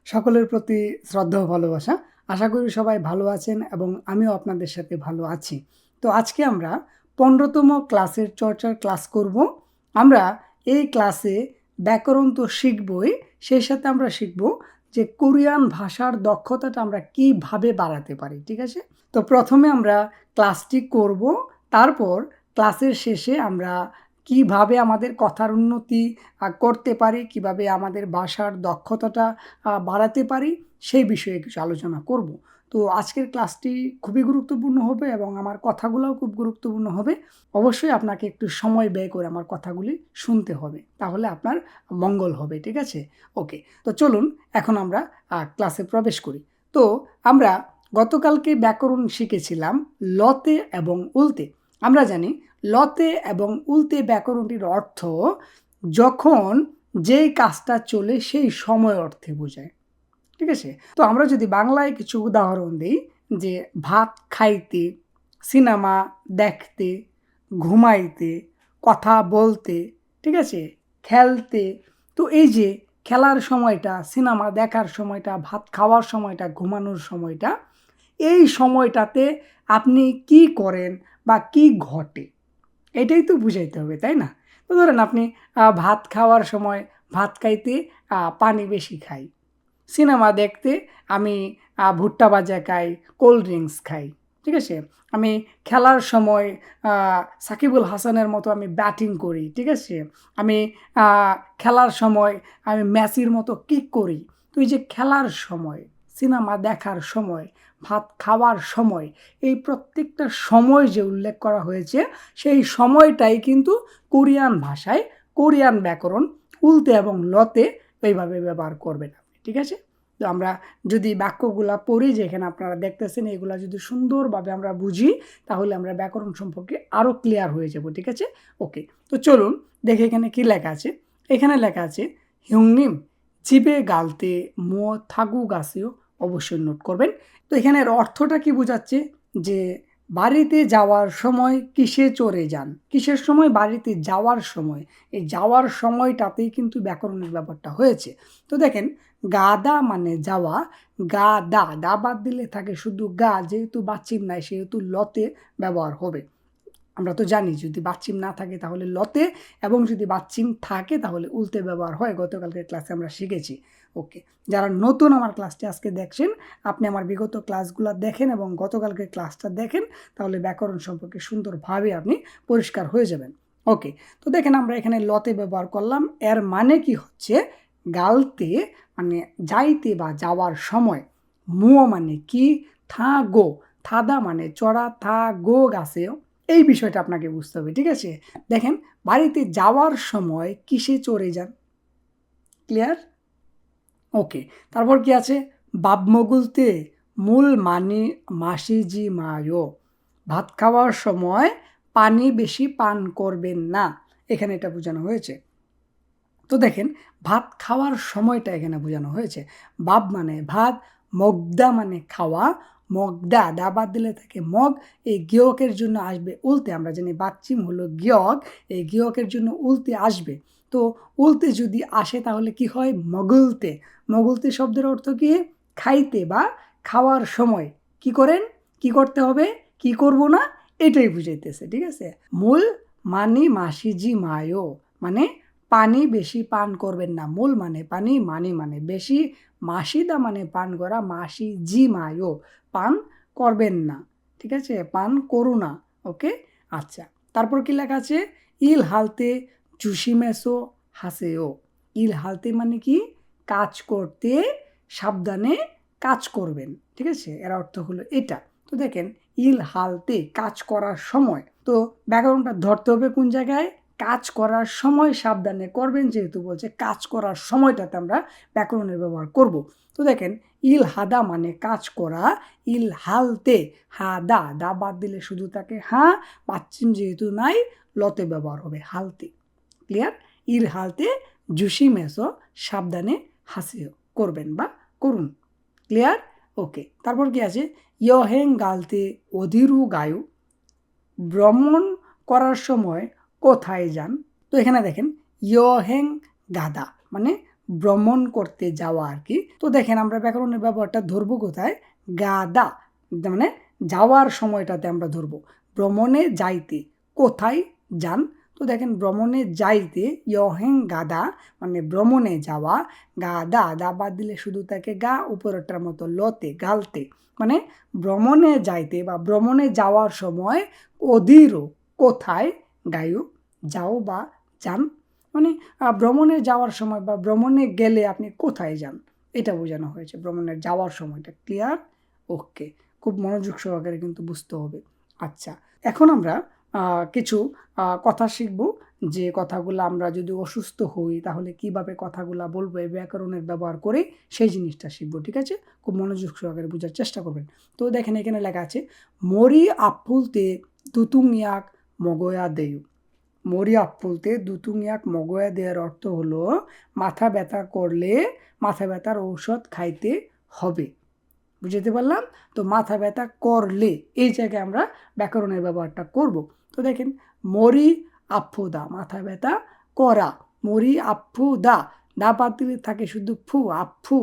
সকলের প্রতি শ্রদ্ধা ও ভালোবাসা। আশা করি সবাই ভালো আছেন এবং আমিও আপনাদের সাথে ভালো আছি। তো আজকে আমরা ১৫তম ক্লাসের চর্চার ক্লাস করব। আমরা এই ক্লাসে ব্যাকরণ তো শিখবই, সেই সাথে আমরা শিখব যে কোরিয়ান ভাষার দক্ষতাটা আমরা কিভাবে বাড়াতে পারি, ঠিক আছে? তো প্রথমে আমরা ক্লাসটি করব, তারপর ক্লাসের শেষে আমরা কিভাবে আমাদের কথার উন্নতি করতে পারি, কিভাবে আমাদের ভাষার দক্ষতাটা বাড়াতে পারি, সেই বিষয়ে কিছু আলোচনা করব। তো আজকের ক্লাসটি খুবই গুরুত্বপূর্ণ হবে এবং আমার কথাগুলোও খুব গুরুত্বপূর্ণ হবে। অবশ্যই আপনাকে একটু সময় ব্যয় করে আমার কথাগুলি শুনতে হবে, তাহলে আপনার মঙ্গল হবে, ঠিক আছে? ওকে, তো চলুন এখন আমরা ক্লাসে প্রবেশ করি। তো আমরা গতকালকে ব্যাকরণ শিখেছিলাম লতে এবং উলতে। আমরা জানি লতে এবং উলতে ব্যাকরণটির অর্থ যখন যেই কাজটা চলে সেই সময় অর্থে বোঝায়, ঠিক আছে? তো আমরা যদি বাংলায় কিছু উদাহরণ দিই, যে ভাত খাইতে, সিনেমা দেখতে, ঘুমাইতে, কথা বলতে, ঠিক আছে, খেলতে। তো এই যে খেলার সময়টা, সিনেমা দেখার সময়টা, ভাত খাওয়ার সময়টা, ঘুমানোর সময়টা, এই সময়টাতে আপনি কি করেন বা কি ঘটে, এটাই তো বুঝাইতে হবে, তাই না? তো ধরেন আপনি ভাত খাওয়ার সময় ভাত খাইতে পানি বেশি খাই, সিনেমা দেখতে আমি ভুট্টা ভাজা খাই, কোল্ড ড্রিঙ্কস খাই, ঠিক আছে? আমি খেলার সময় সাকিবুল হাসানের মতো আমি ব্যাটিং করি, ঠিক আছে? আমি খেলার সময় আমি মেসির মতো কিক করি। তো এই যে খেলার সময়, সিনেমা দেখার সময়, ভাত খাওয়ার সময়, এই প্রত্যেকটা সময় যে উল্লেখ করা হয়েছে, সেই সময়টাই কিন্তু কোরিয়ান ভাষায় কোরিয়ান ব্যাকরণ উলতে এবং লতে এইভাবে ব্যবহার করবেন আপনি, ঠিক আছে? তো আমরা যদি বাক্যগুলা পড়ি, যেখানে আপনারা দেখতেছেন, এগুলা যদি সুন্দরভাবে আমরা বুঝি, তাহলে আমরা ব্যাকরণ সম্পর্কে আরও ক্লিয়ার হয়ে যাব, ঠিক আছে? ওকে, তো চলুন দেখে এখানে কি লেখা আছে। এখানে লেখা আছে হিউংনিম জিবে গালতে মো থাগু গাছেও, অবশ্যই নোট করবেন। তো এখানের অর্থটা কি বোঝাচ্ছে, যে বাড়িতে যাওয়ার সময় কিসে চড়ে যান, কিসের সময়, বাড়িতে যাওয়ার সময়। এই যাওয়ার সময়টাতেই কিন্তু ব্যাকরণের ব্যাপারটা হয়েছে। তো দেখেন, গাদা মানে যাওয়া, গা দা দা বাদ দিলে থাকে শুধু গা, যেহেতু বাচ্চিম নাই সেহেতু লতে ব্যবহার হবে। আমরা তো জানি যদি বাচ্চিম না থাকে তাহলে লতে, এবং যদি বাচ্চিম থাকে তাহলে উলতে ব্যবহার হয়। গতকালকের ক্লাসে আমরা শিখেছি। ওকে, যারা নতুন আমার ক্লাসটি আজকে দেখছেন, আপনি আমার বিগত ক্লাসগুলো দেখেন এবং গতকালকের ক্লাসটা দেখেন, তাহলে ব্যাকরণ সম্পর্কে সুন্দরভাবে আপনি পরিষ্কার হয়ে যাবেন। ওকে, তো দেখেন আমরা এখানে লতে ব্যবহার করলাম, এর মানে কি হচ্ছে গালতে মানে যাইতে বা যাওয়ার সময়, মুও মানে কি, থা গো, থাদা মানে চড়া, থা গো গাছেও, এই বিষয়টা আপনাকে বুঝতে হবে, ঠিক আছে? দেখেন, বাড়িতে যাওয়ার সময় কিসে চড়ে যান, ক্লিয়ার? ওকে, তারপর কি আছে, বাবমগুলতে মূল মানি মাসি জি মায়ো, ভাত খাওয়ার সময় পানি বেশি পান করবেন না, এখানে এটা বোঝানো হয়েছে। তো দেখেন, ভাত খাওয়ার সময়টা এখানে বোঝানো হয়েছে। বাব মানে ভাত, মগদা মানে খাওয়া, মগদা দা বাদ দিলে থাকে মগ, এই গিয়কের জন্য আসবে উলতে। আমরা জানি বাচ্চিম হলো গিয়ক, এই গিয়কের জন্য উলতে আসবে। তো উলতে যদি আসে তাহলে কি হয়, মগুলতে। মগুলতে শব্দের অর্থ কি, খাইতে বা খাওয়ার সময় কি করেন, কি করতে হবে, কি করব না, এটাই বুঝাইতেছে, ঠিক আছে? মূল মানি মাসিজি মায়ো মানে পানি বেশি পান করবেন না। মূল মানে পানি, মানি মানে বেশি, মাসিদা মানে পান করা, মাসি জি মায়ো পান করবেন না, ঠিক আছে? পান করু না। ওকে, আচ্ছা, তারপর কি লেখা আছে, ইল হালতে জুসিমেসো হাসেও। ইল হালতে মানে কি, কাজ করতে সাবধানে কাজ করবেন, ঠিক আছে? এর অর্থ হলো এটা। তো দেখেন, ইল হালতে কাজ করার সময়, তো ব্যাকরণটা ধরতে হবে কোন জায়গায়, কাজ করার সময় সাবধানে করবেন, যেহেতু বলছে কাজ করার সময়টাতে আমরা ব্যাকরণের ব্যবহার করব। তো দেখেন, ইল হাদা মানে কাজ করা, ইল হালতে হাদা দা বাদ দিলে শুধু থাকে হা, পাচ্ছিম যেহেতু নাই, লতে ব্যবহার হবে হালতে, ক্লিয়ার? ইল হালতে জুসি মেসো সাবধানে হাসিও করবেন বা করুন, ক্লিয়ার? ওকে, তারপর কি আছে, ইয়হেং গালতে অধীরু গায়ু, ভ্রমণ করার সময় কোথায় যান। তো এখানে দেখেন, ইয়হেং গাদা মানে ভ্রমণ করতে যাওয়া আর কি। তো দেখেন আমরা ব্যাকরণের ব্যবহারটা ধরবো কোথায়, গাদা মানে যাওয়ার সময়টাতে আমরা ধরবো। ভ্রমণে যাইতে, কোথায় যান। তো দেখেন ভ্রমণে যাইতে ইয়হেং গাদা মানে ভ্রমণে যাওয়া, গাদা দা বাদ দিলে শুধু থাকে গা, উপরেরটার মতো লতে গালতে, মানে ভ্রমণে যাইতে বা ভ্রমণে যাওয়ার সময় অধীরও কোথায় গায়ু যাও বা যান, মানে ভ্রমণে যাওয়ার সময় বা ভ্রমণে গেলে আপনি কোথায় যান এটা বোঝানো হয়েছে, ভ্রমণে যাওয়ার সময়টা। ক্লিয়ার? ওকে, খুব মনোযোগ সহকারে কিন্তু বুঝতে হবে। আচ্ছা, এখন আমরা কিছু কথা শিখব, যে কথাগুলো আমরা যদি অসুস্থ হই তাহলে কিভাবে কথাগুলো বলবো, এই ব্যাকরণের ব্যবহার করে সেই জিনিসটা শিখবো। ঠিক আছে, খুব মনোযোগ সহকারে বোঝার চেষ্টা করবেন। তো দেখেন এখানে লেখা আছে মরি আফুলতে দুতুং ইয়াক মগয়া দেয়ু। মরি আফুলতে দুতুং ইয়াক মগয়া দেওয়ার অর্থ হলো মাথা ব্যথা করলে মাথা ব্যথার ঔষধ খাইতে হবে। বুঝতে পারলাম? তো মাথা ব্যথা করলে এই জায়গায় আমরা ব্যাকরণের ব্যবহারটা করব। তো দেখেন মরি আফুদা মাথা ব্যথা করা, মরি আফুদা দা বাদ দিলে থাকে শুধু ফু, আফু,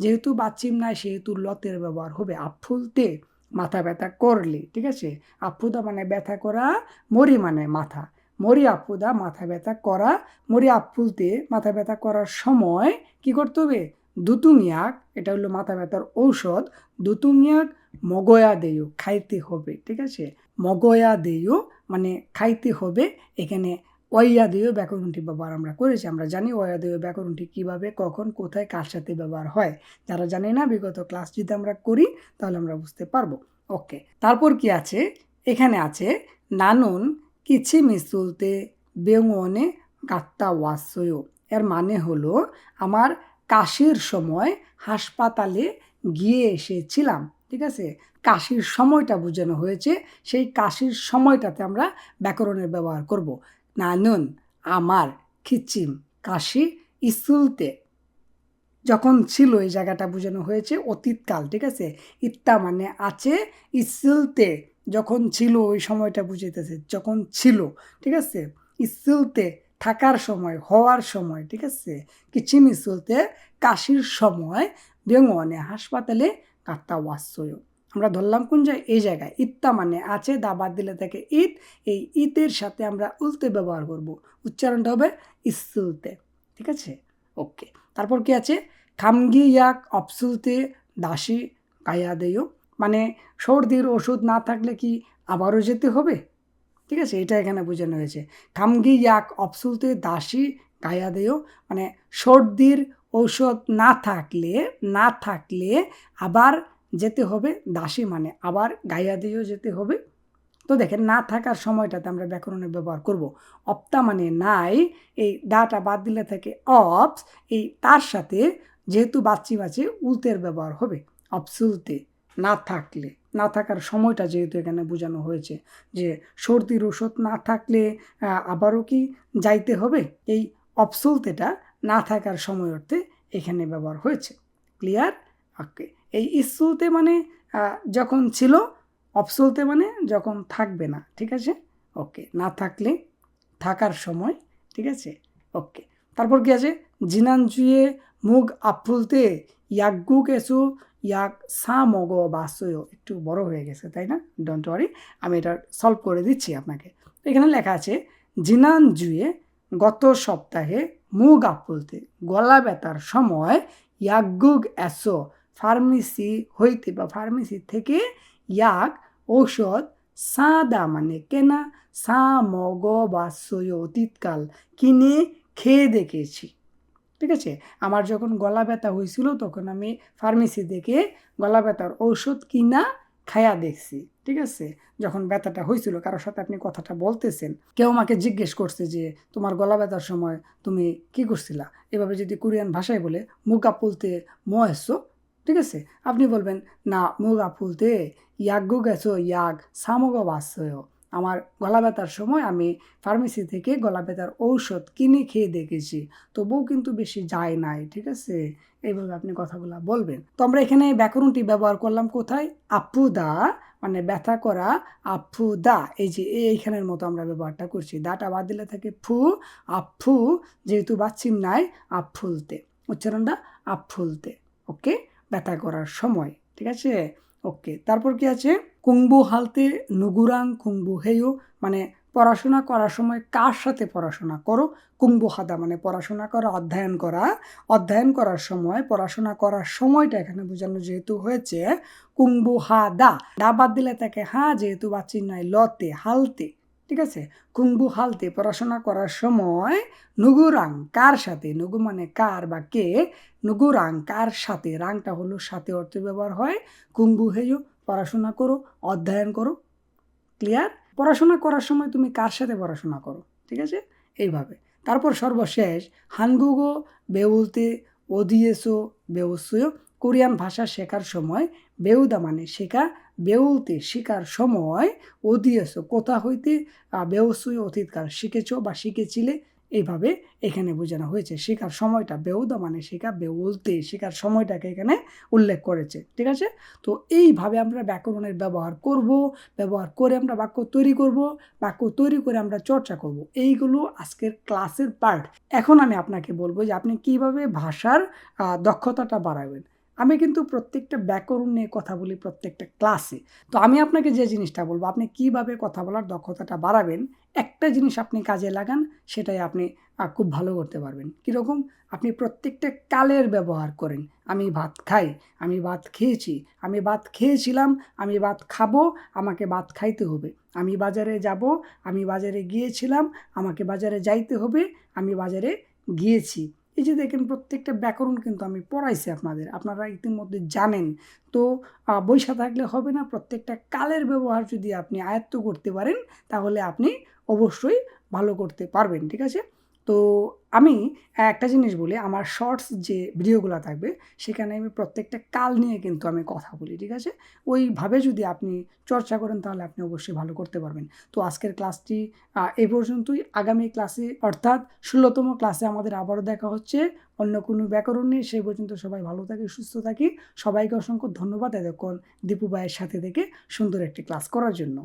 যেহেতু বাচ্চিম নাই সেহেতু লতের ব্যবহার হবে। আফুলতে মাথা ব্যথা করলে, ঠিক আছে, আফুদা মানে ব্যথা করা, মরি মানে মাথা, মরি আফুদা মাথা ব্যথা করা, মরি আফুলতে মাথা ব্যথা করার সময় কি করতে হবে, দুতুমিয়াক এটা হলো মাথা ব্যথার ঔষধ, দুতুমিয়াক মগয়া দেয় খাইতে হবে। ঠিক আছে, মগয়া দেয় মানে খাইতে হবে। এখানে অয়াদেয় ব্যাকরণটি ব্যবহার আমরা করেছি। আমরা জানি অয়াদেয় ব্যাকরণটি কিভাবে, কখন, কোথায়, কার সাথে ব্যবহার হয়। যারা জানি না, বিগত ক্লাস যদি আমরা করি তাহলে আমরা বুঝতে পারবো। ওকে, তারপর কি আছে, এখানে আছে নানুন কিছি মিসুলতে বেঙনে গাত্তা ওয়াসয়। এর মানে হলো আমার কাশির সময় হাসপাতালে গিয়ে এসেছিলাম। ঠিক আছে, কাশির সময়টা বোঝানো হয়েছে, সেই কাশির সময়টাতে আমরা ব্যাকরণের ব্যবহার করব। নানুন আমার, খিচিম কাশি, ইসুলতে যখন ছিল এই জায়গাটা বোঝানো হয়েছে অতীতকাল। ঠিক আছে, ইত্তা মানে আছে, ইসুলতে যখন ছিল ওই সময়টা বুঝাইতেছে যখন ছিল। ঠিক আছে, ইসুলতে থাকার সময়, হওয়ার সময়। ঠিক আছে, কিচিম ইসুলতে কাশির সময়, বেঙ্গনে হাসপাতালে কাত্তা ওয়াসয়। আমরা ধরলাম কোন জায়গায়, এই জায়গায়। ইত্তা মানে আছে, দা বাদ দিলে থাকে ইত, এই ইতের সাথে আমরা উলতে ব্যবহার করব, উচ্চারণটা হবে ইসুলতে। ঠিক আছে, ওকে। তারপর কি আছে, খামগি ইয়াক অপসুলতে দাসী গায়া দেয়, মানে সর্দির ওষুধ না থাকলে কি আবারও যেতে হবে। ঠিক আছে, এটা এখানে বোঝানো হয়েছে। খামগি ইয়াক অপসুলতে দাসী গায়া দেয়, মানে সর্দির ঔষধ না থাকলে আবার যেতে হবে, দাসী মানে আবার গায়া দিয়েও যেতে হবে। তো দেখেন না থাকার সময়টাতে আমরা ব্যাকরণের ব্যবহার করব। অপ্তা মানে নাই, এই দাটা বাদ দিলে থেকে অপস, এই তার সাথে যেহেতু বাচ্চি উলতের ব্যবহার হবে, অপসুলতে না থাকলে, না থাকার সময়টা যেহেতু এখানে বোঝানো হয়েছে যে সর্দির ওষুধ না থাকলে আবারও কি যাইতে হবে, এই অপসুলতেটা না থাকার সময় অর্থে এখানে ব্যবহার হয়েছে। ক্লিয়ার? ওকে, এই ইসুলতে মানে যখন ছিল, অপসলতে মানে যখন থাকবে না। ঠিক আছে, ওকে, না থাকলে থাকার সময়। ঠিক আছে, ওকে। তারপর কি আছে, জিনানজুয়ে মুগ আফুলতে ইয়াগুক এসু ইয়াক সা মগ বাসয়। একটু বড় হয়ে গেছে তাই না, ডোন্ট ওয়ারি, আমি এটা সলভ করে দিচ্ছি আপনাকে। এখানে লেখা আছে জিনানজুয়ে গত সপ্তাহে মুগ আফুলতে গলা ব্যথার সময় ইয়াগুগ এসো ফার্মেসি হইতে বা ফার্মেসি থেকে ইয়াক ঔষধ সাদা মানে কেনা, সা মগ বাসয় অতীতকাল কিনে খেয়ে দেখেছি। ঠিক আছে, আমার যখন গলা ব্যথা হয়েছিল তখন আমি ফার্মেসি থেকে গলা ব্যথার ঔষধ কিনা খায়া দেখছি। ঠিক আছে, যখন ব্যথাটা হয়েছিল, কারোর সাথে আপনি কথাটা বলতেছেন, কেউ আমাকে জিজ্ঞেস করছে যে তোমার গলা ব্যথার সময় তুমি কি করছিলা, এভাবে যদি কোরিয়ান ভাষায় বলে মুগা পুলতে মহেছো, ঠিক আছে, আপনি বলবেন না মুগা পুলতে ইয়াগু গেছো ইয়াগ সামগ বাসয়। আমার গলা ব্যথার সময় আমি ফার্মেসি থেকে গলা ব্যথার ঔষধ কিনে খেয়ে দেখেছি, তবুও কিন্তু বেশি যায় নাই। ঠিক আছে, এইভাবে আপনি কথাগুলো বলবেন। তো আমরা এখানে ব্যাকরণটি ব্যবহার করলাম কোথায়, আফুদা মানে ব্যথা করা, আফুদা এই যে এইখানের মতো আমরা ব্যবহারটা করছি, দাটা বাদ দিলে থাকে ফু, আফু যেহেতু বাচ্চিম নাই, আফুলতে। উচ্চারণটা আপ ফুলতে, ওকে, ব্যথা করার সময়, ঠিক আছে, ওকে। তারপর কি আছে, কুংবু হালতে নুগুরাং কুংবু হেয়ো, মানে পড়াশোনা করার সময় কার সাথে পড়াশোনা করো। কুংবু হাদা মানে পড়াশোনা করা, অধ্যয়ন করা, অধ্যয়ন করার সময়, পড়াশোনা করার সময়টা এখানে বোঝানো যেহেতু হয়েছে কুংবু হাদা, দা বাদ দিলে তাকে হা, যেহেতু বাচ্চিন নয় লতে, হালতে, ঠিক আছে, কুংবু হালতে পড়াশোনা করার সময় নুগুরাং কার সাথে, নুগু মানে কার বা কে, নুগুরাং কার সাথে, রাংটা হলো সাথে অর্থে ব্যবহার হয়, কুংবু হেয়ো পড়াশোনা করো, অধ্যয়ন করো, ক্লিয়ার। পড়াশোনা করার সময় তুমি কার সাথে পড়াশোনা করো, ঠিক আছে, এইভাবে। তারপর সর্বশেষ হানগুগো বেউলতে ওদিয়েসো বেউসুয়ো, কোরিয়ান ভাষা শেখার সময় বেউদা মানে শেখা, বেউলতে শেখার সময় ওদিয়েসো কোথা হইতে, বেউসুয়ো অতীতকাল শিখেছো বা শিখেছিলে, এইভাবে এখানে বোঝানো হয়েছে। শেখার সময়টা বেউদা মানে শেখা, বেউলতে শেখার সময়টাকে এখানে উল্লেখ করেছে, ঠিক আছে। তো এইভাবে আমরা ব্যাকরণের ব্যবহার করব, ব্যবহার করে আমরা বাক্য তৈরি করব, বাক্য তৈরি করে আমরা চর্চা করব। এইগুলো আজকের ক্লাসের পার্ট। এখন আমি আপনাকে বলবো যে আপনি কিভাবে ভাষার দক্ষতাটা বাড়াবেন। আমি কিন্তু প্রত্যেকটা ব্যাকরণ নিয়ে কথা বলি প্রত্যেকটা ক্লাসে। তো আমি আপনাকে যে জিনিসটা বলবো, আপনি কিভাবে কথা বলার দক্ষতাটা বাড়াবেন, একটা জিনিস আপনি কাজে লাগান, সেটাই আপনি খুব ভালো করতে পারবেন। কীরকম? আপনি প্রত্যেকটা কালের ব্যবহার করেন। আমি ভাত খাই, আমি ভাত খেয়েছি, আমি ভাত খেয়েছিলাম, আমি ভাত খাবো, আমাকে ভাত খাইতে হবে, আমি বাজারে যাব, আমি বাজারে গিয়েছিলাম, আমাকে বাজারে যাইতে হবে, আমি বাজারে গিয়েছি। এই যে দেখেন প্রত্যেকটা ব্যাকরণ কিন্তু আমি পড়াইছি আপনাদের, আপনারা ইতিমধ্যে জানেন। তো বইসা থাকলে হবে না, প্রত্যেকটা কালের ব্যবহার যদি আপনি আয়ত্ত করতে পারেন তাহলে আপনি অবশ্যই ভালো করতে পারবেন, ঠিক আছে। তো আমি একটা জিনিস বলি, আমার শর্টস যে ভিডিওগুলো থাকবে সেখানে আমি প্রত্যেকটা কাল নিয়ে কিন্তু আমি কথা বলি, ঠিক আছে। ওইভাবে যদি আপনি চর্চা করেন তাহলে আপনি অবশ্যই ভালো করতে পারবেন। তো আজকের ক্লাসটি এই পর্যন্তই। আগামী ক্লাসে অর্থাৎ 16তম ক্লাসে আমাদের আবারও দেখা হচ্ছে অন্য কোনো ব্যাকরণ নিয়ে। সেই পর্যন্ত সবাই ভালো থাকি, সুস্থ থাকি। সবাইকে অসংখ্য ধন্যবাদ এতক্ষণ দীপু ভাইয়ের সাথে থেকে সুন্দর একটি ক্লাস করার জন্য।